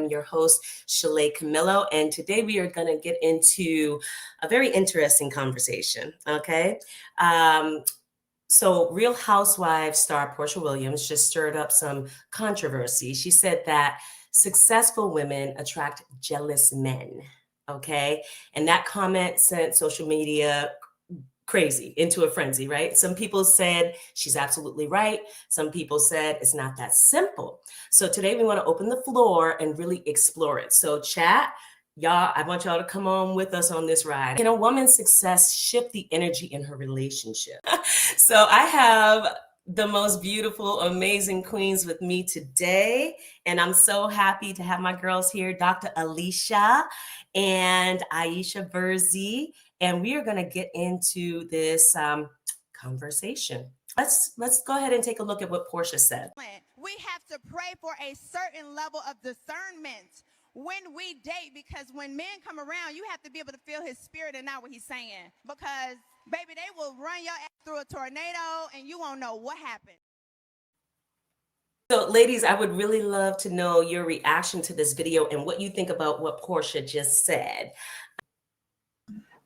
am your host, Shalay Camillo, and today we are going to get into a very interesting conversation, okay? So Real Housewives star Portia Williams just stirred up some controversy. She said that successful women attract jealous men, okay? And that comment sent social media crazy, into a frenzy, right? Some people said she's absolutely right. Some people said it's not that simple. So today we want to open the floor and really explore it. So chat, y'all, I want y'all to come on with us on this ride. Can a woman's success shift the energy in her relationship? So I have the most beautiful, amazing queens with me today. And I'm so happy to have my girls here, Dr. Alicia and Aisha Verzi. And we are going to get into this conversation. Let's go ahead and take a look at what Portia said. We have to pray for a certain level of discernment when we date, because when men come around, you have to be able to feel his spirit and not what he's saying. Because, baby, they will run your ass through a tornado and you won't know what happened. So, ladies, I would really love to know your reaction to this video and what you think about what Portia just said.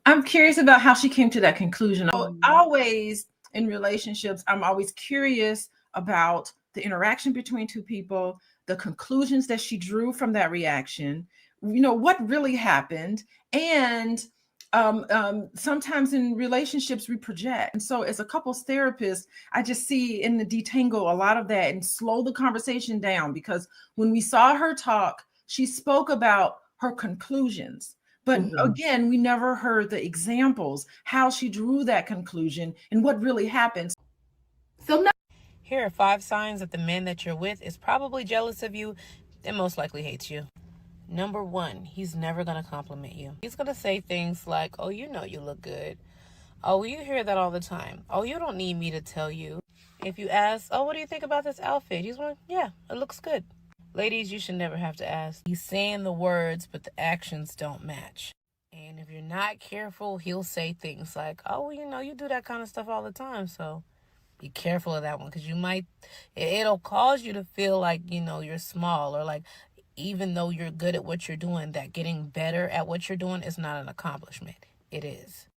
I'm curious about how she came to that conclusion. Always in relationships, I'm always curious about the interaction between two people, the conclusions that she drew from that reaction, what really happened. And sometimes in relationships we project. And so as a couples therapist, I just see in the detangle a lot of that and slow the conversation down, because when we saw her talk, she spoke about her conclusions. But again, we never heard the examples, how she drew that conclusion and what really happened. So now, here are 5 signs that the man that you're with is probably jealous of you and most likely hates you. Number 1, he's never going to compliment you. He's going to say things like, oh, you know you look good. Oh, you hear that all the time. Oh, you don't need me to tell you. If you ask, oh, what do you think about this outfit? He's going, yeah, it looks good. Ladies, you should never have to ask. He's saying the words, but the actions don't match. And if you're not careful, he'll say things like, oh, well, you do that kind of stuff all the time. So be careful of that one, because it'll cause you to feel like, you're small, or like, even though you're good at what you're doing, that getting better at what you're doing is not an accomplishment. It is.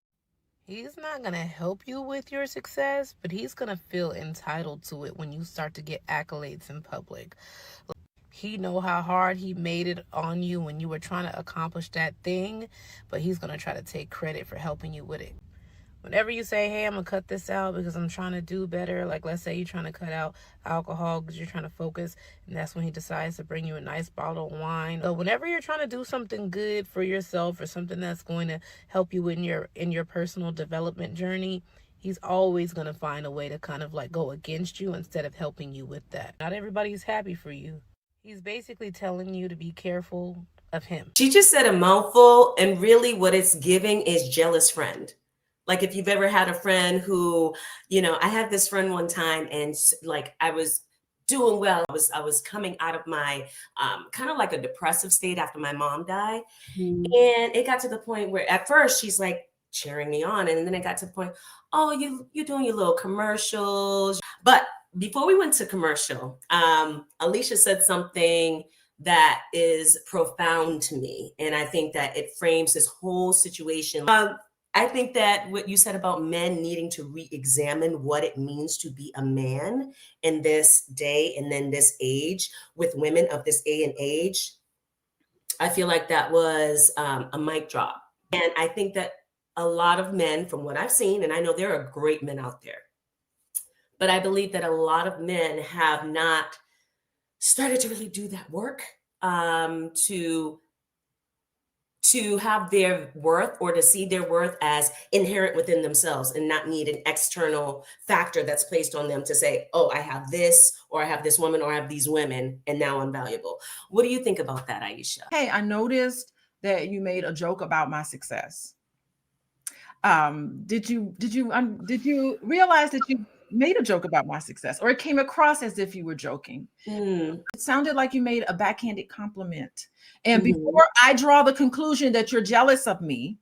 He's not going to help you with your success, but he's going to feel entitled to it when you start to get accolades in public. He know how hard he made it on you when you were trying to accomplish that thing, but he's going to try to take credit for helping you with it. Whenever you say, hey, I'm going to cut this out because I'm trying to do better, like let's say you're trying to cut out alcohol because you're trying to focus, and that's when he decides to bring you a nice bottle of wine. So whenever you're trying to do something good for yourself or something that's going to help you in your personal development journey, he's always going to find a way to kind of like go against you instead of helping you with that. Not everybody's happy for you. He's basically telling you to be careful of him. She just said a mouthful, and really what it's giving is jealous friend. Like if you've ever had a friend who, I had this friend one time, and like I was doing well. I was coming out of my kind of like a depressive state after my mom died. And it got to the point where at first she's like cheering me on. And then it got to the point, oh, you're doing your little commercials. But before we went to commercial, Alicia said something that is profound to me. And I think that it frames this whole situation. I think that what you said about men needing to re-examine what it means to be a man in this day and then this age with women of this day and age, I feel like that was a mic drop. And I think that a lot of men, from what I've seen, and I know there are great men out there, but I believe that a lot of men have not started to really do that work to have their worth, or to see their worth as inherent within themselves and not need an external factor that's placed on them to say, oh, I have this, or I have this woman, or I have these women, and now I'm valuable. What do you think about that, Aisha? Hey, I noticed that you made a joke about my success. Did you realize that you made a joke about my success, or it came across as if you were joking? It sounded like you made a backhanded compliment. And before I draw the conclusion that you're jealous of me,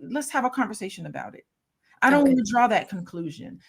let's have a conversation about it. I don't want to draw that conclusion.